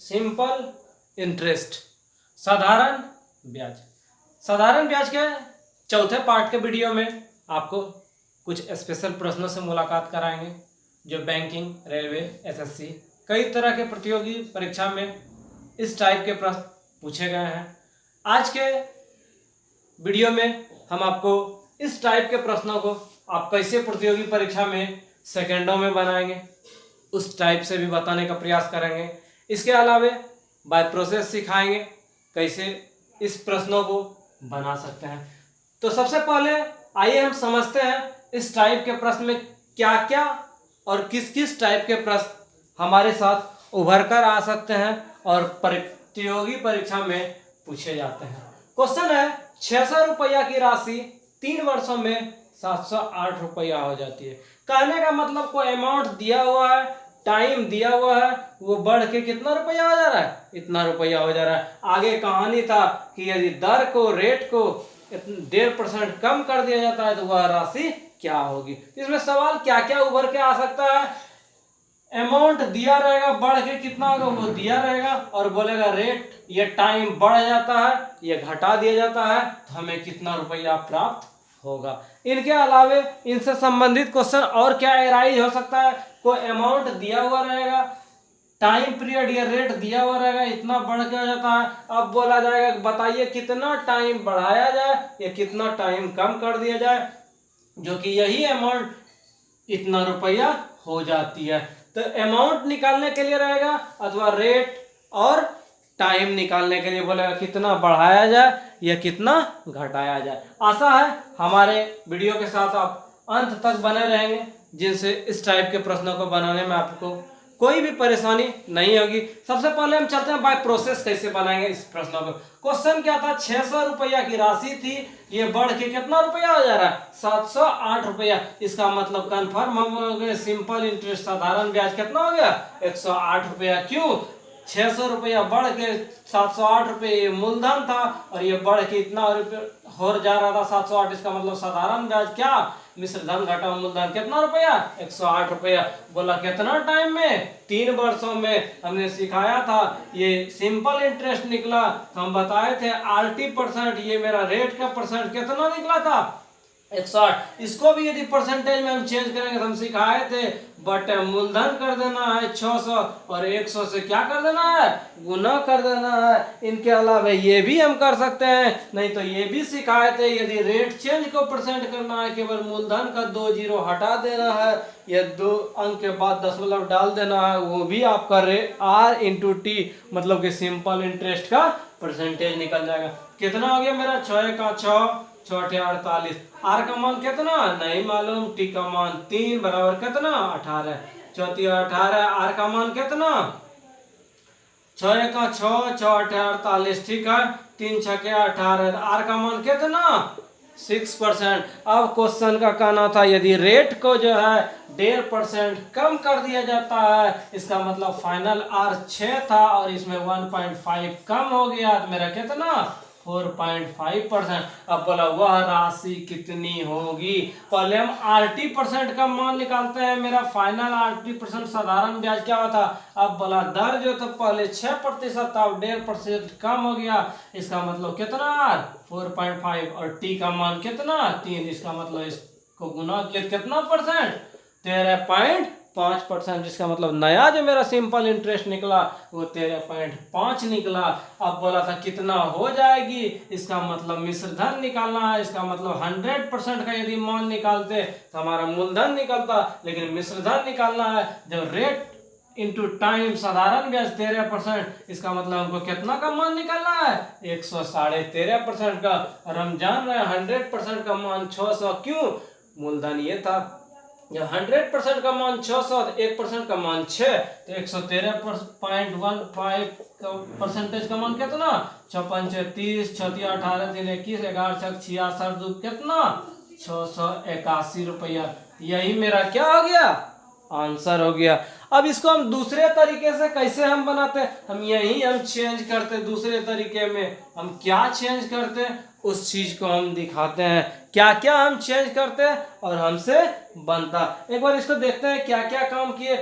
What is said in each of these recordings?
Simple interest, साधारण ब्याज। साधारण ब्याज के चौथे पार्ट के वीडियो में आपको कुछ स्पेशल प्रश्नों से मुलाकात कराएंगे जो बैंकिंग, रेलवे, एसएससी कई तरह के प्रतियोगी परीक्षा में इस टाइप के प्रश्न पूछे गए हैं। आज के वीडियो में हम आपको इस टाइप के प्रश्नों को आप कैसे प्रतियोगी परीक्षा में सेकंडों में बनाएंगे उस टाइप से भी बताने का प्रयास करेंगे। इसके अलावे बाय प्रोसेस सिखाएंगे कैसे इस प्रश्नों को बना सकते हैं। तो सबसे पहले आइए हम समझते हैं इस टाइप के प्रश्न में क्या क्या और किस किस टाइप के प्रश्न हमारे साथ उभर कर आ सकते हैं और प्रतियोगी परीक्षा में पूछे जाते हैं। क्वेश्चन है 600 रुपया की राशि 3 वर्षों में 708 रुपया हो जाती है। कहने का मतलब कोई अमाउंट दिया हुआ है, टाइम दिया हुआ है, वो बढ़ के कितना रुपया हो जा रहा है, इतना रुपया हो जा रहा है। आगे कहानी था कि यदि दर को, रेट को 1.5% कम कर दिया जाता है तो वह राशि क्या होगी। इसमें सवाल क्या क्या उभर के आ सकता है। अमाउंट दिया रहेगा, बढ़ के कितना होगा वो दिया रहेगा, और बोलेगा रेट ये टाइम बढ़ जाता है, ये घटा दिया जाता है तो हमें कितना रुपया प्राप्त होगा। इनके अलावे इनसे संबंधित क्वेश्चन और क्या एराइज हो सकता है। कोई अमाउंट दिया हुआ रहेगा, टाइम पीरियड या रेट दिया हुआ रहेगा, इतना बढ़ के हो जाता है। अब बोला जाएगा बताइए कितना टाइम बढ़ाया जाए या कितना टाइम कम कर दिया जाए, जो कि यही अमाउंट इतना रुपया हो जाती है। तो अमाउंट निकालने के लिए रहेगा अथवा रेट और टाइम निकालने के लिए बोलेगा कितना बढ़ाया जाए या कितना घटाया जाए। आशा है हमारे वीडियो के साथ आप अंत तक बने रहेंगे, जिनसे इस टाइप के प्रश्नों को बनाने में आपको कोई भी परेशानी नहीं होगी। सबसे पहले हम चलते हैं बाय प्रोसेस कैसे बनाएंगे इस प्रश्नों को। क्वेश्चन क्या था, 600 रुपया की राशि थी, ये बढ़ के कितना रुपया हो जा रहा है, 708 रुपया। इसका मतलब कंफर्म हो गया सिंपल इंटरेस्ट, साधारण ब्याज कितना हो गया, 108 रुपया। क्यों, 600 रुपया बढ़ के 708 रुपये मूलधन था और ये बढ़ के इतना रुपया हो जा रहा था 708। इसका मतलब साधारण ब्याज क्या, मिश्र धन घटा मूलधन कितना रुपया, 108 रुपया। बोला कितना टाइम में, 3 वर्षों में। हमने सिखाया था ये सिंपल इंटरेस्ट निकला तो हम बताए थे RT%, ये मेरा रेट का परसेंट कितना निकला था, 108। इसको भी यदि परसेंटेज में हम चेंज करेंगे तो हम सिखाए थे बट मूलधन कर देना है 600 और 100 से क्या कर देना है, गुना कर देना है। इनके अलावा ये भी हम कर सकते हैं, नहीं तो ये भी सिखाए थे यदि रेट चेंज को परसेंट करना है केवल मूलधन का 2 जीरो हटा देना है या 2 अंक के बाद दशमलव डाल देना है, वो भी आपका R/T मतलब कि सिंपल इंटरेस्ट का परसेंटेज निकल जाएगा। कितना हो गया मेरा, 6 का 6, 6 48। आर का मान कितना नहीं मालूम, टी का मान 3 बराबर कितना 18, 4 18। आर का मान कितना, 6 का 6, 6 48, ठीक है, 3 6 के 18। आर का मान कितना 6%। अब क्वेश्चन का कहना था यदि रेट को जो है 1.5% कम कर दिया जाता है, इसका मतलब फाइनल आर 6 था और इसमें 1.5 कम हो गया तो मेरा कितना 4.5%। अब बोला वह राशि कितनी होगी। पहले हम RT% का मान निकालते हैं। मेरा फाइनल RT% साधारण ब्याज क्या होता, अब बोला दर जो तो पहले 6% था, अब 1.5% कम हो गया, इसका मतलब कितना 4.5 और टी का मान कितना 3, इसका मतलब इसको गुना किया कितना परसेंट, 13.5%। जिसका मतलब नया जो मेरा सिंपल इंटरेस्ट निकला वो 13.5 निकला। अब बोला था कितना हो जाएगी, इसका मतलब मिश्र धन निकालना है। इसका मतलब 100% का यदि मान निकालते तो हमारा मूलधन निकलता, लेकिन मिश्र धन निकालना है जब रेट इंटू टाइम साधारण ब्याज 13%, इसका मतलब हमको कितना का मान निकालना है, 113.5% का। और हम जान रहे हैं 100% का मान 600, क्यों, मूलधन ये था। जब 100% का मान 600 तो 1% का मान 6, तो 113.15 परसेंटेज का मान कितना, 56 30 36 18 3 21 11 6 66 2 कितना 681 रुपया। यही मेरा क्या हो गया, आंसर हो गया। अब इसको हम दूसरे तरीके से कैसे हम बनाते, हम यही हम चेंज करते। दूसरे तरीके में हम क्या चेंज करते, उस चीज को हम दिखाते हैं, क्या क्या हम चेंज करते हैं और हमसे बनता। एक बार इसको देखते हैं क्या क्या काम किए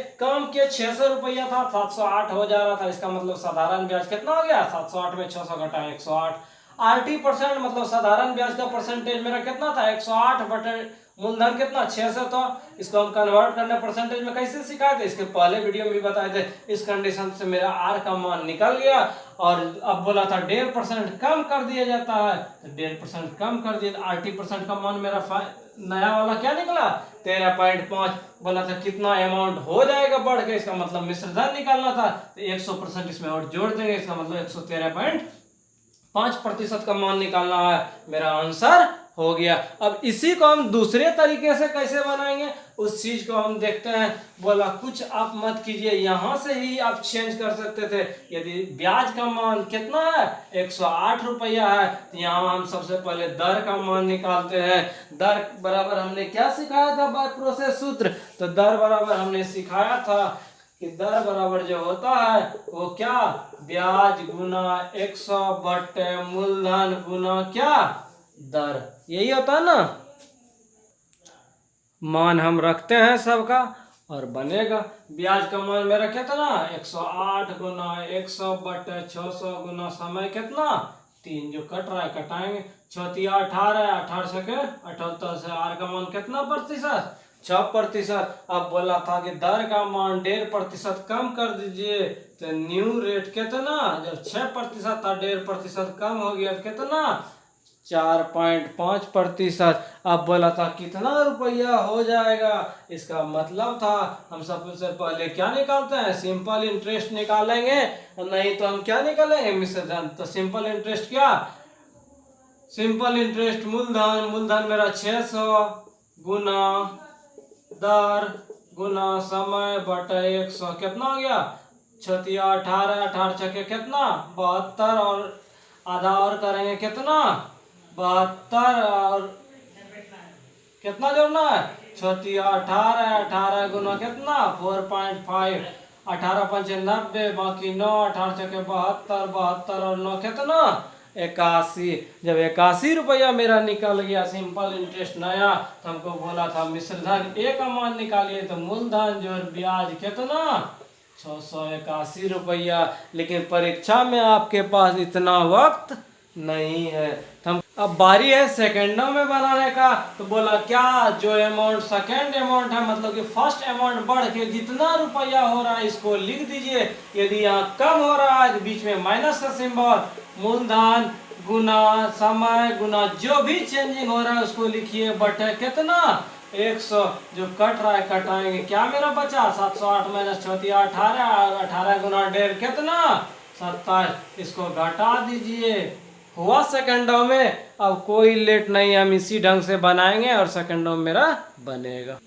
600 रुपया था 708 हो जा रहा था, इसका मतलब साधारण ब्याज कितना हो गया 708 में 600 घटा 108। RT% मतलब साधारण ब्याज का परसेंटेज मेरा कितना था 108 बटे मूलधन कितना 600 था। इसको हम कन्वर्ट करने परसेंटेज में कैसे सिखाए थे, इसके पहले वीडियो में भी बताए थे। इस कंडीशन से मेरा R का मान निकल गया और अब बोला था 1.5% कम कर दिया जाता है, तो 1.5% कम कर दिया। RT% का मान मेरा नया वाला क्या निकला 13.5। बोला था कितना अमाउंट हो जाएगा बढ़ के, इसका मतलब मिश्र धन निकालना था, तो 100% इसमें और जोड़ देंगे, इसका मतलब 113.5% का मान निकालना है। मेरा आंसर हो गया। अब इसी को हम दूसरे तरीके से कैसे बनाएंगे उस चीज को हम देखते हैं। बोला कुछ आप मत कीजिए, यहां से ही आप चेंज कर सकते थे। यदि ब्याज का मान कितना है 108 रुपया है, तो यहाँ हम सबसे पहले दर का मान निकालते हैं। दर बराबर हमने क्या सिखाया था बाय प्रोसेस सूत्र, तो दर बराबर हमने सिखाया था कि दर बराबर जो होता है वो क्या ब्याज गुना 100 बटे मूलधन गुना क्या दर, यही होता है ना। मान हम रखते हैं सबका और बनेगा ब्याज का मान मेरा कितना 108 गुना 100 बटे 600 गुना समय कितना 3, जो कट रहा है कटाएंगे 18 18 के 78 से R का मान कितना प्रतिशत 6%। अब बोला था कि दर का मान 1.5% कम कर दीजिए, तो न्यू रेट कितना, जब 6% था 1.5% कम हो गया कितना 4.5%। अब बोला था कितना रुपया हो जाएगा, इसका मतलब था हम सबसे पहले क्या निकालते हैं सिंपल इंटरेस्ट निकालेंगे, नहीं तो हम क्या निकालेंगे मिश्र धन। तो सिंपल इंटरेस्ट क्या, सिंपल इंटरेस्ट मूलधन मेरा 600 गुना दर गुना समय बटे 100 कितना हो गया 18 18 छके कितना 72 और आधा और करेंगे कितना 72 और कितना जोड़ना है 18 18 गुना कितना 4.5 18 5 90 बाकी 9 18 छके 72 72 और 9 कितना 81। जब 81 रुपया मेरा निकल गया सिंपल इंटरेस्ट नया, तो हमको बोला था मिश्र धन ए का मान निकालिए, तो मूलधन जो ब्याज कितना 681 रुपया। लेकिन परीक्षा में आपके पास इतना वक्त नहीं है, तो हम अब बारी है सेकंडों में बनाने का। तो बोला क्या जो अमाउंट सेकंड अमाउंट है मतलब कि फर्स्ट अमाउंट बढ़ के जितना रुपया हो रहा है इसको लिख दीजिए। यदि यहाँ कम हो रहा है तो बीच में माइनस का सिंबल, मूलधन गुना समय गुना जो भी चेंजिंग हो रहा है उसको लिखिए बटे कितना 100, जो कट रहा है कटाएंगे क्या मेरा बचा 708 माइनस 18 18 गुना 1.5 कितना 27, इसको घटा दीजिए। हुआ सेकंडों में। अब कोई लेट नहीं, हम इसी ढंग से बनाएंगे और सेकंडों में मेरा बनेगा।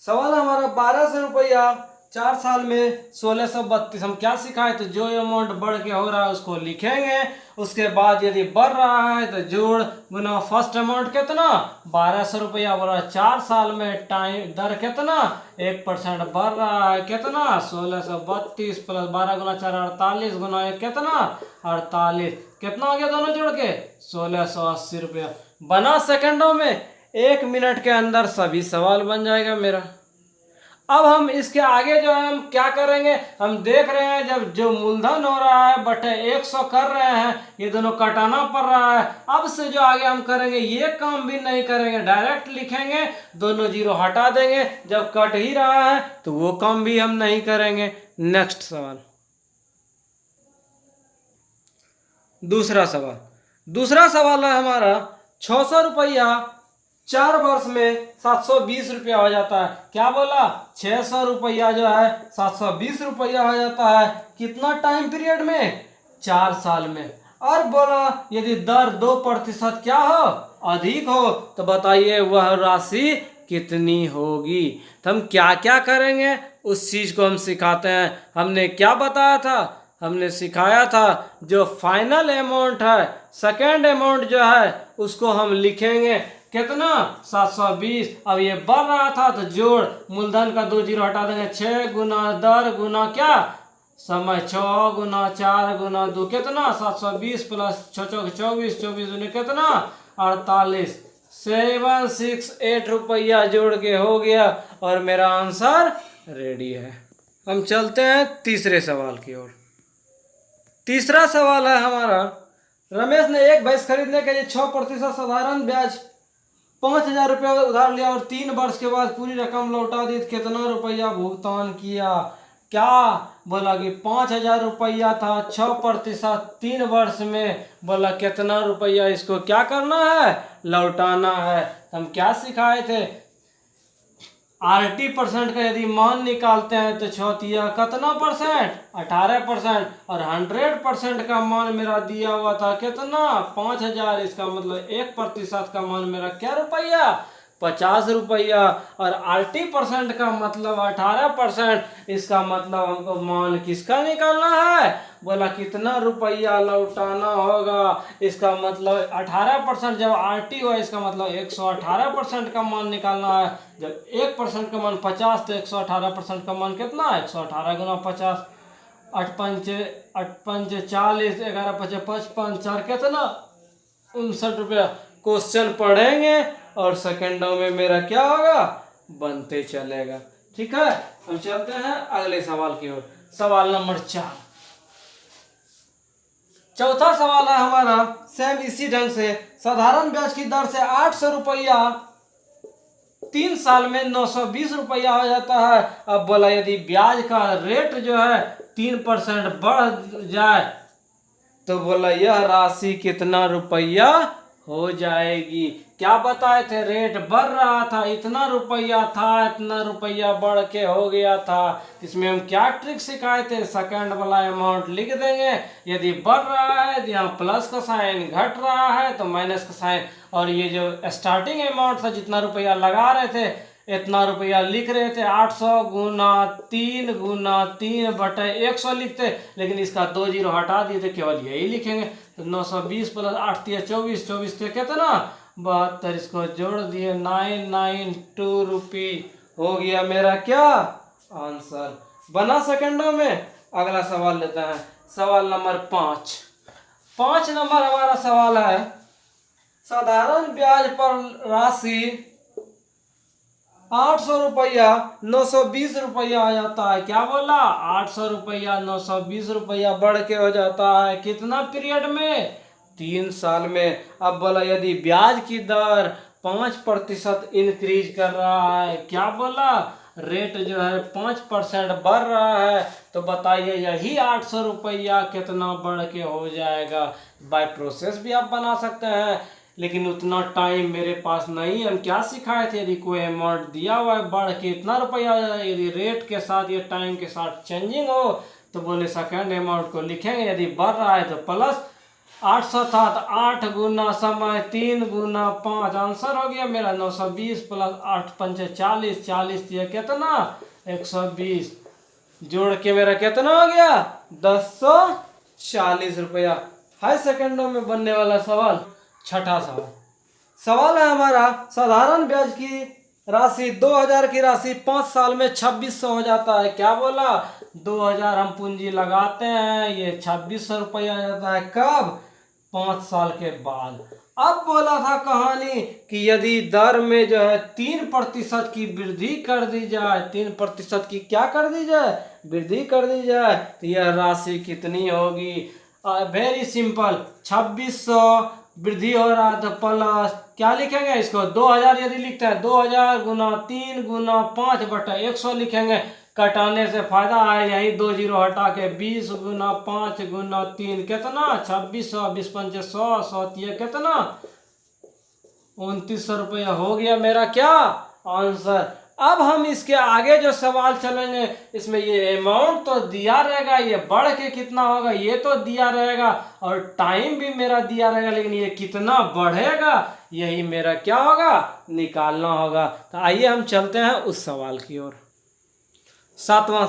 सवाल हमारा 1200 रुपया 4 साल में 1632। हम क्या सिखाए, तो जो अमाउंट बढ़ के हो रहा है उसको लिखेंगे, उसके बाद यदि बढ़ रहा है तो जोड़ गुना फर्स्ट अमाउंट कितना 1200 रुपया बोला 4 साल में टाइम दर कितना 1% बढ़ रहा है कितना 1632 प्लस 12 गुना 4 48 गुना 1 कितना 48, कितना हो गया दोनों जोड़ के 1680 रुपया। बना सेकंडों में, 1 मिनट के अंदर सभी सवाल बन जाएगा मेरा। अब हम इसके आगे जो है हम क्या करेंगे, हम देख रहे हैं जब जो मूलधन हो रहा है बटे 100 कर रहे हैं, ये दोनों कटाना पड़ रहा है। अब से जो आगे हम करेंगे ये काम भी नहीं करेंगे, डायरेक्ट लिखेंगे, दोनों जीरो हटा देंगे। जब कट ही रहा है तो वो काम भी हम नहीं करेंगे। नेक्स्ट सवाल, दूसरा सवाल है हमारा 600 रुपया 4 वर्ष में 720 रुपया हो जाता है। क्या बोला 600 रुपया जो है 720 रुपया हो जाता है कितना टाइम पीरियड में 4 साल में। और बोला यदि दर 2% क्या हो अधिक हो तो बताइए वह राशि कितनी होगी। तो हम क्या क्या करेंगे उस चीज को हम सिखाते हैं। हमने क्या बताया था, हमने सिखाया था जो फाइनल अमाउंट है सेकेंड अमाउंट जो है उसको हम लिखेंगे कितना 720। अब ये बढ़ रहा था तो जोड़ मूलधन का 2 जीरो हटा देंगे 6 गुना दर गुना क्या समय 6 गुना 4 गुना 2 कितना 720 प्लस 6 चौक 24, 24 दूनी कितना 48, 768 रुपया जोड़ के हो गया और मेरा आंसर रेडी है। हम चलते हैं तीसरे सवाल की ओर। तीसरा सवाल है हमारा, रमेश ने एक भैंस खरीदने के लिए 6% साधारण ब्याज 5,000 रुपया उधार लिया और 3 वर्ष के बाद पूरी रकम लौटा दी, कितना रुपया भुगतान किया? क्या बोला कि 5,000 रुपया था, 6% 3 वर्ष में, बोला कितना रुपया इसको क्या करना है, लौटाना है। हम क्या सिखाए थे, RT% का यदि मान निकालते हैं तो चौथिया कितना परसेंट 18%, और 100% का मान मेरा दिया हुआ था कितना 5,000, इसका मतलब 1% का मान मेरा क्या रुपया 50 रुपया, और RT% का मतलब 18%, इसका मतलब हमको मान किसका निकालना है, बोला कितना रुपया लौटाना होगा। इसका मतलब 18% जब RT हो इसका मतलब 118% का मान निकालना है। जब 1% का मान 50 तो 118% का मान कितना 118 गुना 50, 8 पंच 40, 11 पचे 55, 4 कितना 59 रुपया। क्वेश्चन पढ़ेंगे और सेकंडों में मेरा क्या होगा, बनते चलेगा। ठीक है, हम चलते हैं अगले सवाल की ओर। सवाल नंबर 4, चौथा सवाल है हमारा सेम इसी ढंग से, साधारण ब्याज की दर से 800 रुपया 3 साल में 920 रुपया हो जाता है। अब बोला यदि ब्याज का रेट जो है 3% बढ़ जाए तो बोला यह राशि कितना रुपया हो जाएगी। क्या बताए थे, रेट बढ़ रहा था, इतना रुपया था, इतना रुपया बढ़ के हो गया था। इसमें हम क्या ट्रिक सिखाए थे, सेकंड वाला अमाउंट लिख देंगे, यदि बढ़ रहा है तो यहाँ प्लस का साइन, घट रहा है तो माइनस का साइन, और ये जो स्टार्टिंग अमाउंट था जितना रुपया लगा रहे थे इतना रुपया लिख रहे थे, 800 गुना 3 बटे 100 लिखते, लेकिन इसका 2 जीरो हटा दिए थे, केवल यही लिखेंगे। तो 920 प्लस 8 24, 24 थे कितना 72, इसको जोड़ दिए 992 रुपी हो गया मेरा क्या आंसर बना सेकंडों में। अगला सवाल लेते हैं, सवाल नंबर 5 नंबर हमारा सवाल है, साधारण ब्याज पर राशि 800 रुपया 920 रुपया आ जाता है। क्या बोला, 800 रुपया 920 रुपया बढ़ के हो जाता है कितना पीरियड में, 3 साल में। अब बोला यदि ब्याज की दर 5% इंक्रीज कर रहा है, क्या बोला, रेट जो है 5% बढ़ रहा है, तो बताइए यही 800 रुपया कितना बढ़ के हो जाएगा। बाय प्रोसेस भी आप बना सकते हैं, लेकिन उतना टाइम मेरे पास नहीं। हम क्या सिखाए थे, यदि कोई अमाउंट दिया हुआ है बढ़ के इतना रुपया, यदि रेट के साथ या टाइम के साथ चेंजिंग हो तो बोले सेकंड अमाउंट को लिखेंगे, यदि बढ़ रहा है तो प्लस 800 था तो 8 गुना समय 3 गुना 5, आंसर हो गया मेरा 920 प्लस 8 पंचे 40, 40 दिया कितना 120, जोड़ के मेरा कितना हो गया 1040 रुपया। हाई सेकंडों में बनने वाला सवाल। छठा सवाल है हमारा, साधारण ब्याज की राशि 2000 की राशि 5 साल में 2600 हो जाता है। क्या बोला, 2000 हम पूंजी लगाते हैं, ये 2600 रुपया आ जाता है कब, 5 साल के बाद। अब बोला था कहानी कि यदि दर में जो है 3% की वृद्धि कर दी जाए, 3% की क्या कर दी जाए, वृद्धि कर दी जाए, तो यह राशि कितनी होगी। वेरी सिंपल, 2600 वृद्धि हो रहा है तो प्लस क्या लिखेंगे, इसको 2000 यदि लिखते हैं 2000 गुना 3 गुना 5 बटा 100 लिखेंगे। कटाने से फायदा है, यही 2 जीरो हटा के 20 गुना 5 गुना 3 कितना 2600, 20 पंचे 100, 100 कितना 2900 रुपया हो गया मेरा क्या आंसर। अब हम इसके आगे जो सवाल चलेंगे इसमें ये अमाउंट तो दिया रहेगा, ये बढ़ के कितना होगा ये तो दिया रहेगा, और टाइम भी मेरा दिया रहेगा, लेकिन ये कितना बढ़ेगा यही मेरा क्या होगा निकालना होगा। तो आइए हम चलते हैं उस सवाल की ओर। सातवां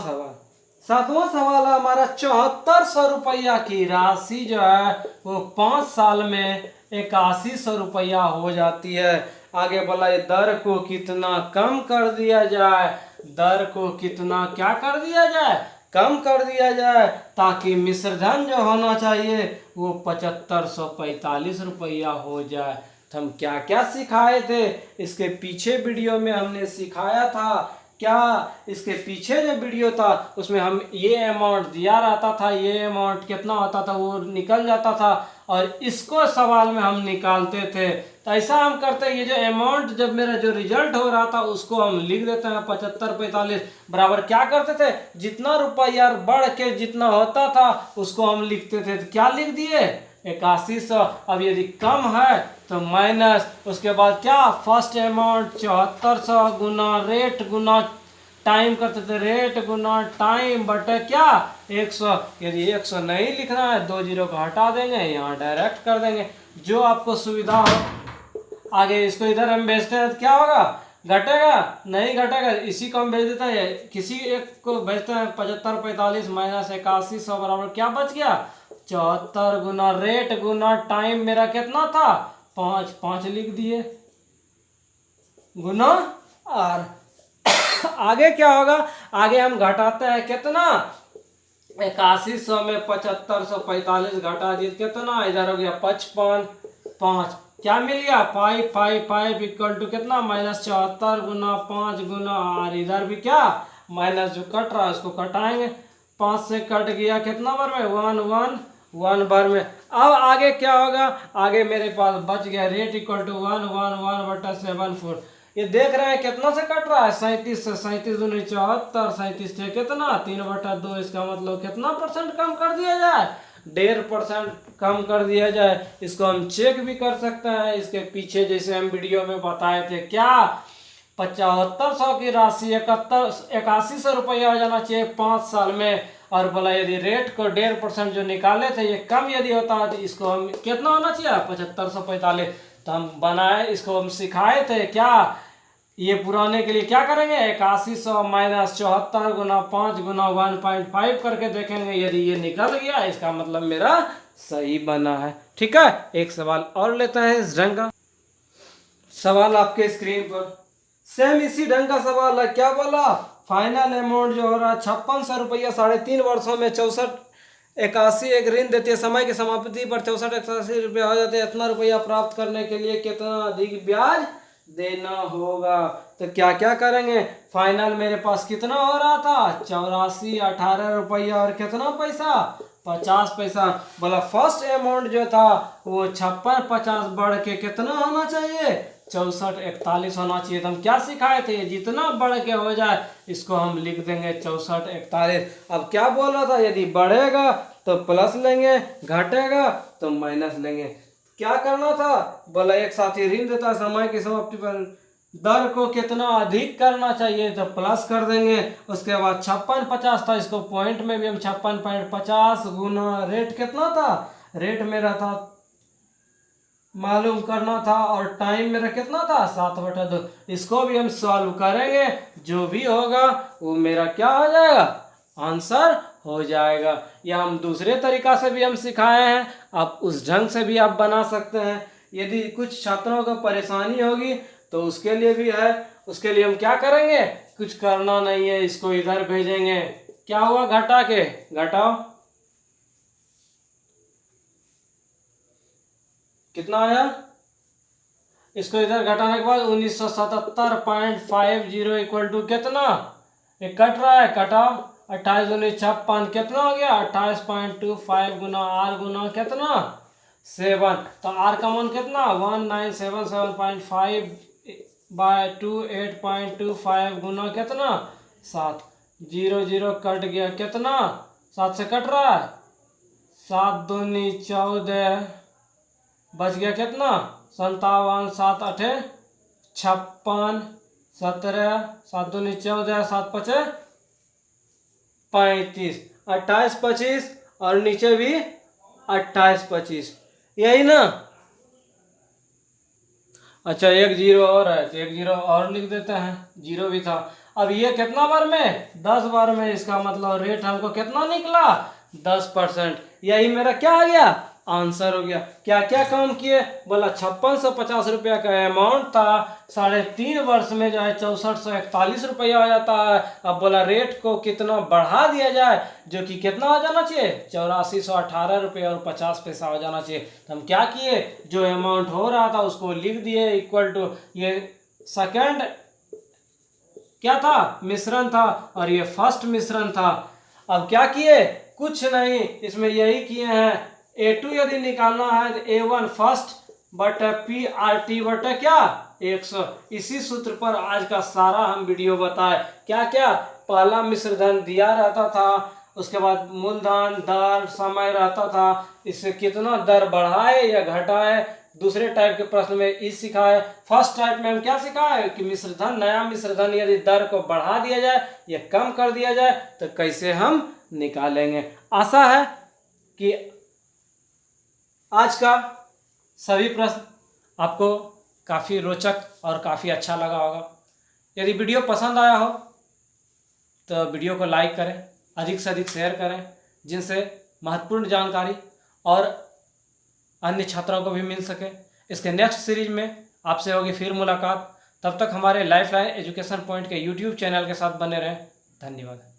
सवाल है हमारा, 7400 रुपया की राशि जो है वो 5 साल में 8100 रुपया हो जाती है। आगे बोला ये दर को कितना कम कर दिया जाए, दर को कितना क्या कर दिया जाए कम कर दिया जाए ताकि मिश्र धन जो होना चाहिए वो 7545 रुपया हो जाए। तो हम क्या क्या सिखाए थे इसके पीछे वीडियो में हमने सिखाया था क्या। इसके पीछे जो वीडियो था उसमें हम ये अमाउंट दिया रहता था, ये अमाउंट कितना होता था वो निकल जाता था और इसको सवाल में हम निकालते थे। तो ऐसा हम करते हैं, ये जो अमाउंट जब मेरा जो रिजल्ट हो रहा था उसको हम लिख देते हैं 7545 बराबर क्या करते थे, जितना रुपया बढ़ के जितना होता था उसको हम लिखते थे। तो क्या लिख दिए 8100। अब यदि कम है तो माइनस, उसके बाद क्या फर्स्ट अमाउंट 7400 गुना रेट गुना टाइम करते थे, रेट गुना टाइम बटे क्या 100। यदि 100 नहीं लिखना है 2 जीरो को हटा देंगे, यहाँ डायरेक्ट कर देंगे जो आपको सुविधा हो। आगे इसको इधर हम भेजते हैं तो क्या होगा, घटेगा नहीं घटेगा, इसी को हम भेज देते हैं, किसी एक को भेजते हैं 7545 माइनस 8100 बराबर क्या बच गया 74 गुना रेट गुना टाइम मेरा कितना था 5, 5 लिख दिए गुना आर। आगे क्या होगा, आगे हम घटाते हैं कितना 8100 में 7545 घटा दिए कितना, इधर हो गया 55 5, क्या मिल गया 555 इक्वल टू कितना -74 गुना 5 गुना आर। इधर भी क्या माइनस जो कट रहा है उसको कटाएंगे, 5 से कट गया कितना बार में 1 बार में। अब आगे क्या होगा, आगे मेरे पास बच गया रेट इक्वल टू 1 बटा 74। ये देख रहे हैं कितना से कट रहा है 37 से, 37 दूनी 74, 37 से कितना 3/2, इसका मतलब कितना परसेंट कम कर दिया जाए 1.5% कम कर दिया जाए। इसको हम चेक भी कर सकते हैं, इसके पीछे जैसे हम वीडियो में बताए थे क्या 7500 की राशि 8100 रुपया हो जाना चाहिए 5 साल में। और बोला यदि रेट को 1.5% जो निकाले थे ये कम यदि होता है तो इसको हम कितना होना चाहिए 7545। तो हम बनाए, इसको हम सिखाए थे क्या, ये पुराने के लिए क्या करेंगे 8100 माइनस 74 गुना 5 गुना 1.5 करके देखेंगे, यदि ये निकल गया इसका मतलब मेरा सही बना है। ठीक है, एक सवाल और लेते हैं इस ढंग का। सवाल आपके स्क्रीन पर सेम इसी ढंग का सवाल है। क्या बोला, फाइनल अमाउंट जो हो रहा है 5600 रुपया 3.5 वर्षों में 6481 एक ऋण देती है, समय की समाप्ति पर 6481 रुपया हो जाते हैं। इतना रुपया प्राप्त करने के लिए कितना अधिक ब्याज देना होगा। तो क्या क्या करेंगे, फाइनल मेरे पास कितना हो रहा था 8418 रुपया और कितना पैसा 50 पैसा। बोला फर्स्ट अमाउंट जो था वो 5650 बढ़ के कितना होना चाहिए 6441 होना चाहिए। तो हम क्या सिखाए थे, जितना बढ़ के हो जाए इसको हम लिख देंगे 6441। अब क्या बोल रहा था, यदि बढ़ेगा तो प्लस लेंगे, घटेगा तो माइनस लेंगे। क्या करना था, बोला एक साथी ऋण देता है, समय की समाप्ति पर दर को कितना अधिक करना चाहिए तो प्लस कर देंगे। उसके बाद 5650 था, इसको पॉइंट में भी हम 56.50 गुना रेट कितना था, रेट मेरा था मालूम करना था और टाइम मेरा कितना था 7/2। इसको भी हम सॉल्व करेंगे, जो भी होगा वो मेरा क्या हो जाएगा आंसर हो जाएगा। या हम दूसरे तरीका से भी हम सिखाए हैं, आप उस ढंग से भी आप बना सकते हैं। यदि कुछ छात्रों को परेशानी होगी तो उसके लिए भी है, उसके लिए हम क्या करेंगे, कुछ करना नहीं है, इसको इधर भेजेंगे। क्या हुआ, घटा के घटाओ कितना आया, इसको इधर घटाने के बाद 1977.50 इक्वल टू कितना, ये कट रहा है कटाओ 28 दूनी 56 कितना हो गया 28.25 गुना आर गुना कितना 7। तो आर का मान कितना 1977.5 बाय 28.25 गुना कितना 7। 0 0 कट गया कितना 7 से कट रहा है 7 दूनी 14 बच गया कितना 57 7 8 56 17 7 दूनी 14 7 5 35 28 25 और नीचे भी 28 25 यही ना। अच्छा एक जीरो और है तो एक जीरो और लिख देते हैं, जीरो भी था। अब ये कितना बार में 10 बार में, इसका मतलब रेट हमको कितना निकला 10%। यही मेरा क्या आ गया आंसर हो गया। क्या क्या काम किए, बोला 5650 रुपया का अमाउंट था, 3.5 वर्ष में जो है 6441 रुपया आ जाता है। अब बोला रेट को कितना बढ़ा दिया जाए, जो कि कितना हो जाना चाहिए, 8418 रुपये और 50 पैसा हो जाना चाहिए। तो हम क्या किए, जो अमाउंट हो रहा था उसको लिख दिए इक्वल टू, ये सेकंड क्या था, मिश्रण था, और ये फर्स्ट मिश्रण था। अब क्या किए, कुछ नहीं, इसमें यही किए हैं, A2 यदि निकालना है तो A1 फर्स्ट बटा PRT बटा क्या 100। इसी सूत्र पर आज का सारा हम वीडियो बताए। क्या क्या, पहला मिश्रधन दिया रहता था, उसके बाद मूलधन दर समय रहता था, इससे कितना दर बढ़ाए या घटाए। दूसरे टाइप के प्रश्न में इस सिखाए। फर्स्ट टाइप में हम क्या सिखाए कि मिश्रधन, नया मिश्रधन यदि दर को बढ़ा दिया जाए या कम कर दिया जाए तो कैसे हम निकालेंगे। आशा है कि आज का सभी प्रश्न आपको काफ़ी रोचक और काफ़ी अच्छा लगा होगा। यदि वीडियो पसंद आया हो तो वीडियो को लाइक करें, अधिक से अधिक शेयर करें, जिनसे महत्वपूर्ण जानकारी और अन्य छात्रों को भी मिल सके। इसके नेक्स्ट सीरीज में आपसे होगी फिर मुलाकात। तब तक हमारे लाइफलाइन एजुकेशन पॉइंट के यूट्यूब चैनल के साथ बने रहें। धन्यवाद।